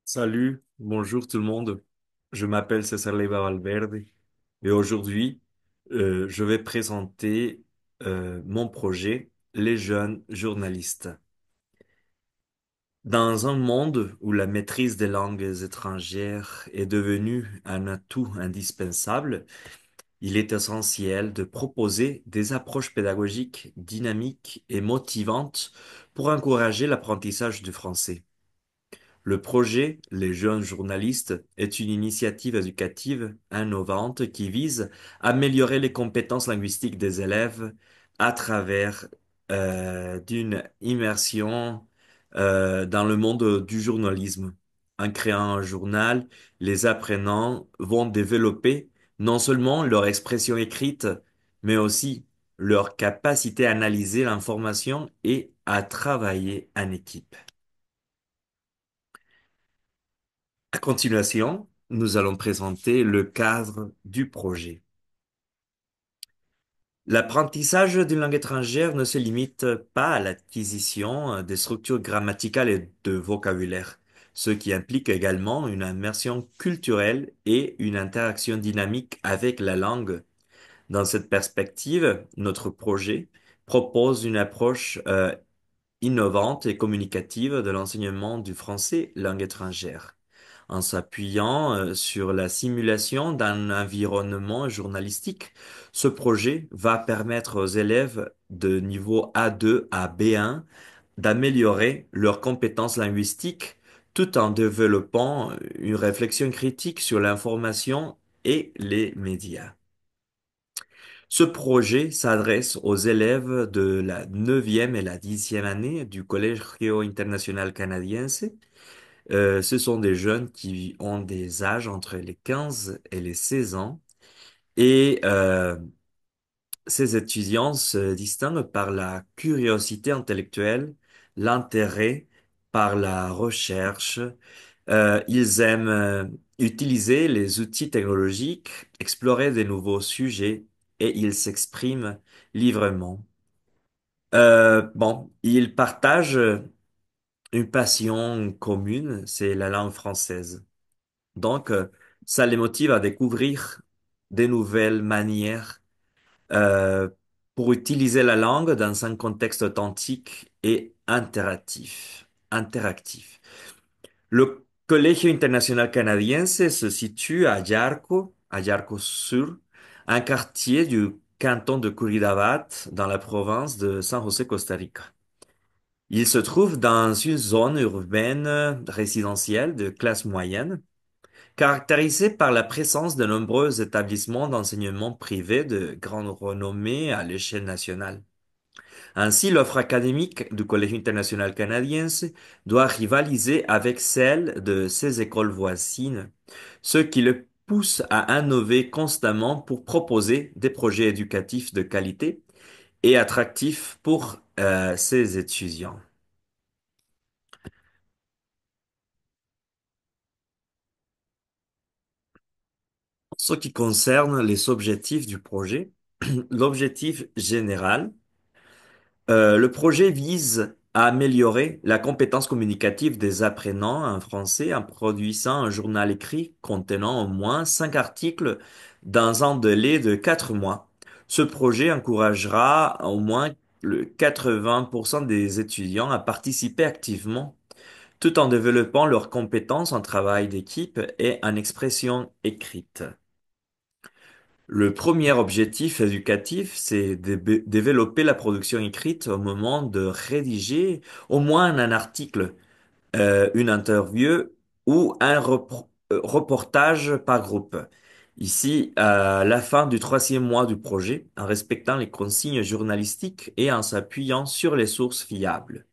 Salut, bonjour tout le monde. Je m'appelle César Leiva Valverde et aujourd'hui, je vais présenter mon projet, Les jeunes journalistes. Dans un monde où la maîtrise des langues étrangères est devenue un atout indispensable, il est essentiel de proposer des approches pédagogiques dynamiques et motivantes pour encourager l'apprentissage du français. Le projet Les jeunes journalistes est une initiative éducative innovante qui vise à améliorer les compétences linguistiques des élèves à travers d'une immersion dans le monde du journalisme. En créant un journal, les apprenants vont développer non seulement leur expression écrite, mais aussi leur capacité à analyser l'information et à travailler en équipe. À continuation, nous allons présenter le cadre du projet. L'apprentissage d'une langue étrangère ne se limite pas à l'acquisition des structures grammaticales et de vocabulaire, ce qui implique également une immersion culturelle et une interaction dynamique avec la langue. Dans cette perspective, notre projet propose une approche innovante et communicative de l'enseignement du français langue étrangère. En s'appuyant sur la simulation d'un environnement journalistique, ce projet va permettre aux élèves de niveau A2 à B1 d'améliorer leurs compétences linguistiques tout en développant une réflexion critique sur l'information et les médias. Ce projet s'adresse aux élèves de la neuvième et la dixième année du Colegio Internacional Canadiense. Ce sont des jeunes qui ont des âges entre les 15 et les 16 ans. Et ces étudiants se distinguent par la curiosité intellectuelle, l'intérêt par la recherche. Ils aiment utiliser les outils technologiques, explorer des nouveaux sujets et ils s'expriment librement. Bon, ils partagent une passion commune, c'est la langue française. Donc, ça les motive à découvrir des nouvelles manières euh, pour utiliser la langue dans un contexte authentique et interactif. Interactif. Le Colegio Internacional Canadiense se situe à Yarco Sur, un quartier du canton de Curridabat, dans la province de San José, Costa Rica. Il se trouve dans une zone urbaine résidentielle de classe moyenne, caractérisée par la présence de nombreux établissements d'enseignement privés de grande renommée à l'échelle nationale. Ainsi, l'offre académique du Collège international canadiense doit rivaliser avec celle de ses écoles voisines, ce qui le pousse à innover constamment pour proposer des projets éducatifs de qualité et attractifs pour ses étudiants. En ce qui concerne les objectifs du projet, l'objectif général, le projet vise à améliorer la compétence communicative des apprenants en français en produisant un journal écrit contenant au moins 5 articles dans un délai de 4 mois. Ce projet encouragera au moins le 80% des étudiants à participer activement tout en développant leurs compétences en travail d'équipe et en expression écrite. Le premier objectif éducatif, c'est de développer la production écrite au moment de rédiger au moins un article, une interview ou un reportage par groupe. Ici, à la fin du troisième mois du projet, en respectant les consignes journalistiques et en s'appuyant sur les sources fiables.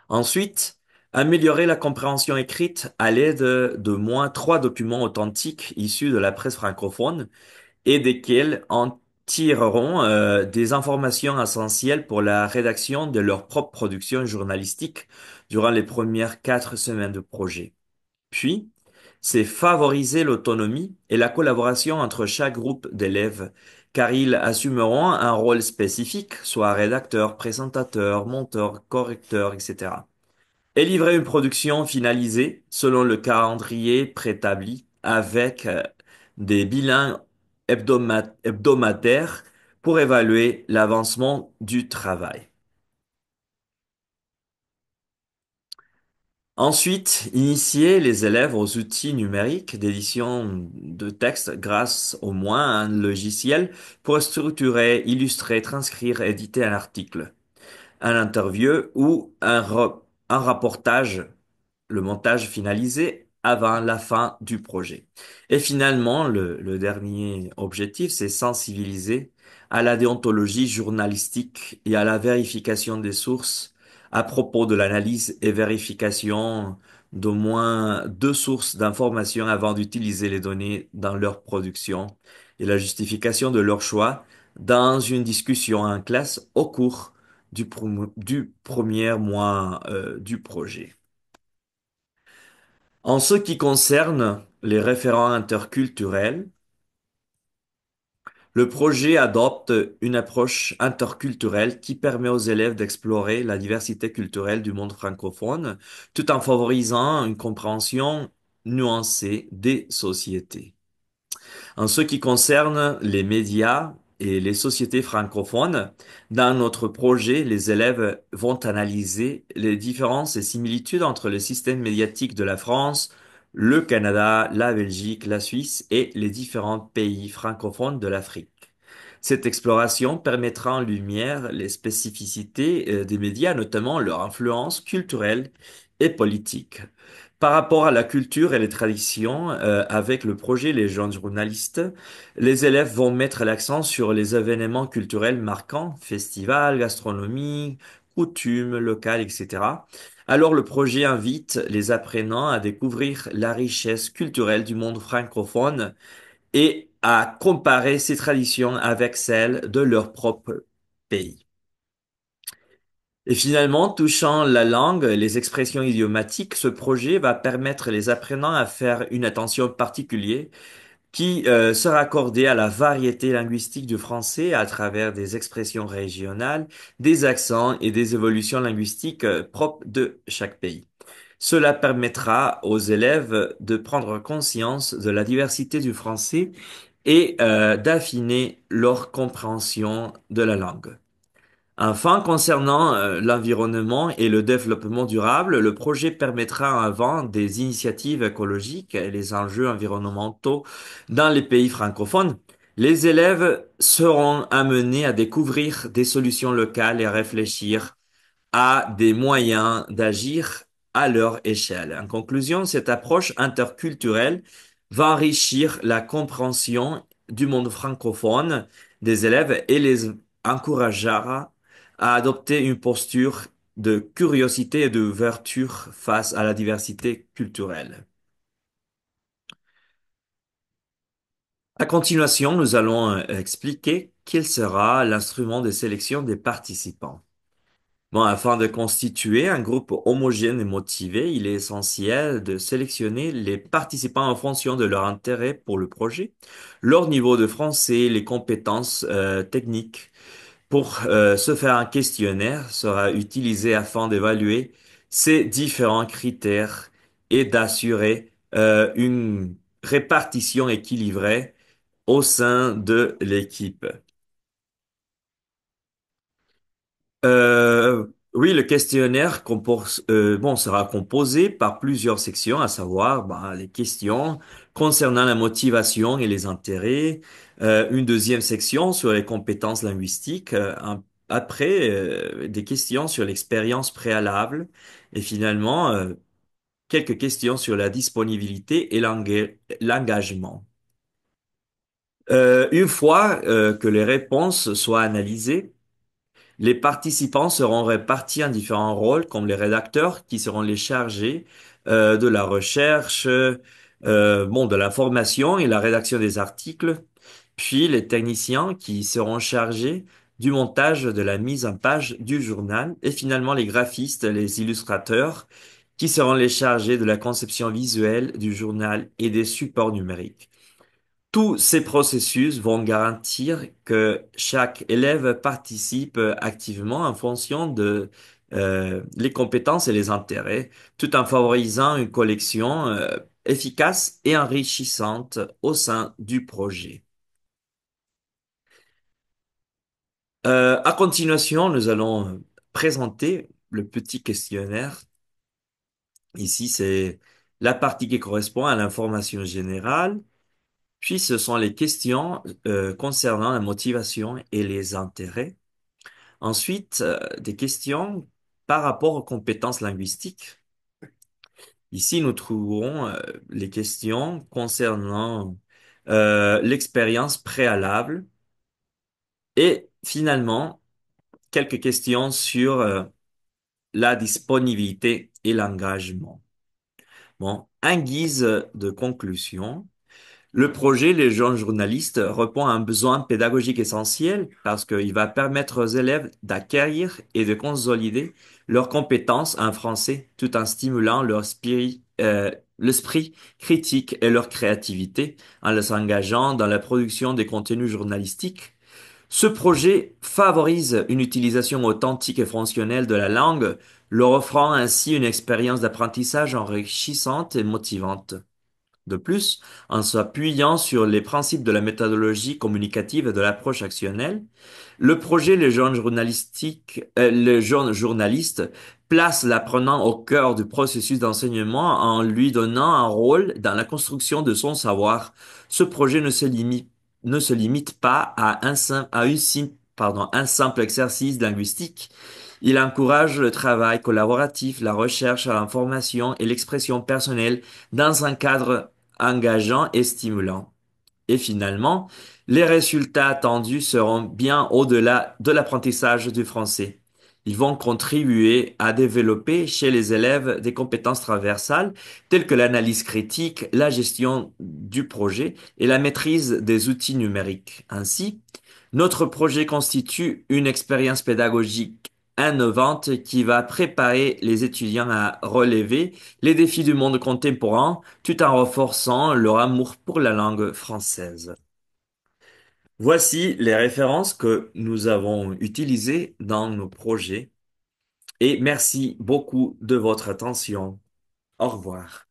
Ensuite, améliorer la compréhension écrite à l'aide de moins 3 documents authentiques issus de la presse francophone et desquels en tireront des informations essentielles pour la rédaction de leur propre production journalistique durant les premières 4 semaines de projet. Puis, c'est favoriser l'autonomie et la collaboration entre chaque groupe d'élèves, car ils assumeront un rôle spécifique, soit rédacteur, présentateur, monteur, correcteur, etc. et livrer une production finalisée selon le calendrier préétabli avec des bilans hebdomadaires pour évaluer l'avancement du travail. Ensuite, initier les élèves aux outils numériques d'édition de texte grâce au moins à un logiciel pour structurer, illustrer, transcrire, éditer un article, un interview ou un rapportage, le montage finalisé avant la fin du projet. Et finalement, le dernier objectif, c'est sensibiliser à la déontologie journalistique et à la vérification des sources à propos de l'analyse et vérification d'au moins deux sources d'informations avant d'utiliser les données dans leur production et la justification de leur choix dans une discussion en classe au cours du premier mois du projet. En ce qui concerne les référents interculturels, le projet adopte une approche interculturelle qui permet aux élèves d'explorer la diversité culturelle du monde francophone tout en favorisant une compréhension nuancée des sociétés. En ce qui concerne les médias et les sociétés francophones, dans notre projet, les élèves vont analyser les différences et similitudes entre le système médiatique de la France, le Canada, la Belgique, la Suisse et les différents pays francophones de l'Afrique. Cette exploration permettra en lumière les spécificités des médias, notamment leur influence culturelle et politique. Par rapport à la culture et les traditions, avec le projet Les jeunes journalistes, les élèves vont mettre l'accent sur les événements culturels marquants, festivals, gastronomie, coutumes locales, etc. Alors le projet invite les apprenants à découvrir la richesse culturelle du monde francophone et à comparer ces traditions avec celles de leur propre pays. Et finalement, touchant la langue, les expressions idiomatiques, ce projet va permettre les apprenants à faire une attention particulière qui sera accordée à la variété linguistique du français à travers des expressions régionales, des accents et des évolutions linguistiques propres de chaque pays. Cela permettra aux élèves de prendre conscience de la diversité du français et d'affiner leur compréhension de la langue. Enfin, concernant l'environnement et le développement durable, le projet permettra avant des initiatives écologiques et les enjeux environnementaux dans les pays francophones. Les élèves seront amenés à découvrir des solutions locales et à réfléchir à des moyens d'agir à leur échelle. En conclusion, cette approche interculturelle va enrichir la compréhension du monde francophone des élèves et les encouragera à adopter une posture de curiosité et d'ouverture face à la diversité culturelle. À continuation, nous allons expliquer quel sera l'instrument de sélection des participants. Bon, afin de constituer un groupe homogène et motivé, il est essentiel de sélectionner les participants en fonction de leur intérêt pour le projet, leur niveau de français, les compétences techniques. Pour ce faire, un questionnaire sera utilisé afin d'évaluer ces différents critères et d'assurer une répartition équilibrée au sein de l'équipe. Oui, le questionnaire sera composé par plusieurs sections, à savoir les questions concernant la motivation et les intérêts, une deuxième section sur les compétences linguistiques, après des questions sur l'expérience préalable et finalement quelques questions sur la disponibilité et l'engagement. Une fois que les réponses soient analysées, les participants seront répartis en différents rôles, comme les rédacteurs qui seront les chargés de la recherche, de la formation et la rédaction des articles, puis les techniciens qui seront chargés du montage de la mise en page du journal, et finalement les graphistes, les illustrateurs qui seront les chargés de la conception visuelle du journal et des supports numériques. Tous ces processus vont garantir que chaque élève participe activement en fonction les compétences et les intérêts, tout en favorisant une collection efficace et enrichissante au sein du projet. À continuation, nous allons présenter le petit questionnaire. Ici, c'est la partie qui correspond à l'information générale. Puis, ce sont les questions concernant la motivation et les intérêts. Ensuite, des questions par rapport aux compétences linguistiques. Ici, nous trouverons les questions concernant l'expérience préalable et finalement quelques questions sur la disponibilité et l'engagement. Bon, en guise de conclusion, le projet Les jeunes journalistes répond à un besoin pédagogique essentiel parce qu'il va permettre aux élèves d'acquérir et de consolider leurs compétences en français tout en stimulant l'esprit critique et leur créativité en les engageant dans la production des contenus journalistiques. Ce projet favorise une utilisation authentique et fonctionnelle de la langue, leur offrant ainsi une expérience d'apprentissage enrichissante et motivante. De plus, en s'appuyant sur les principes de la méthodologie communicative et de l'approche actionnelle, le projet Les jeunes journalistes place l'apprenant au cœur du processus d'enseignement en lui donnant un rôle dans la construction de son savoir. Ce projet ne se limite pas à un simple exercice linguistique. Il encourage le travail collaboratif, la recherche à l'information et l'expression personnelle dans un cadre engageant et stimulant. Et finalement, les résultats attendus seront bien au-delà de l'apprentissage du français. Ils vont contribuer à développer chez les élèves des compétences transversales telles que l'analyse critique, la gestion du projet et la maîtrise des outils numériques. Ainsi, notre projet constitue une expérience pédagogique innovante qui va préparer les étudiants à relever les défis du monde contemporain tout en renforçant leur amour pour la langue française. Voici les références que nous avons utilisées dans nos projets et merci beaucoup de votre attention. Au revoir.